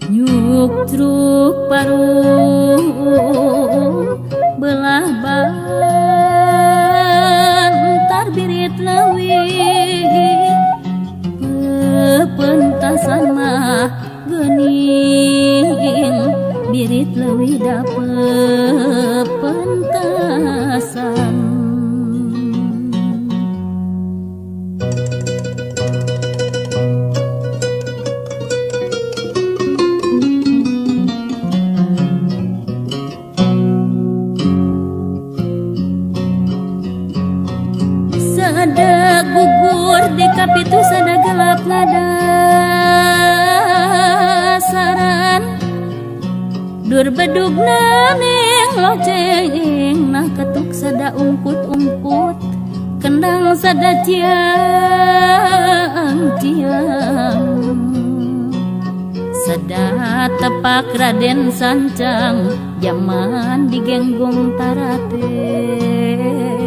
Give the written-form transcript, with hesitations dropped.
Nyuk truk paruh belah ban tarbirit leuwih pepentasan mah geuning birit leuwih da pepentasan. Sada gugur di kapitu sada gelap ladasaran dur bedugna ning loceng nah ketuk sada ungkut-ungkut kendang sada tiang-tiang sada tepak Raden Sancang zaman digenggong tarate.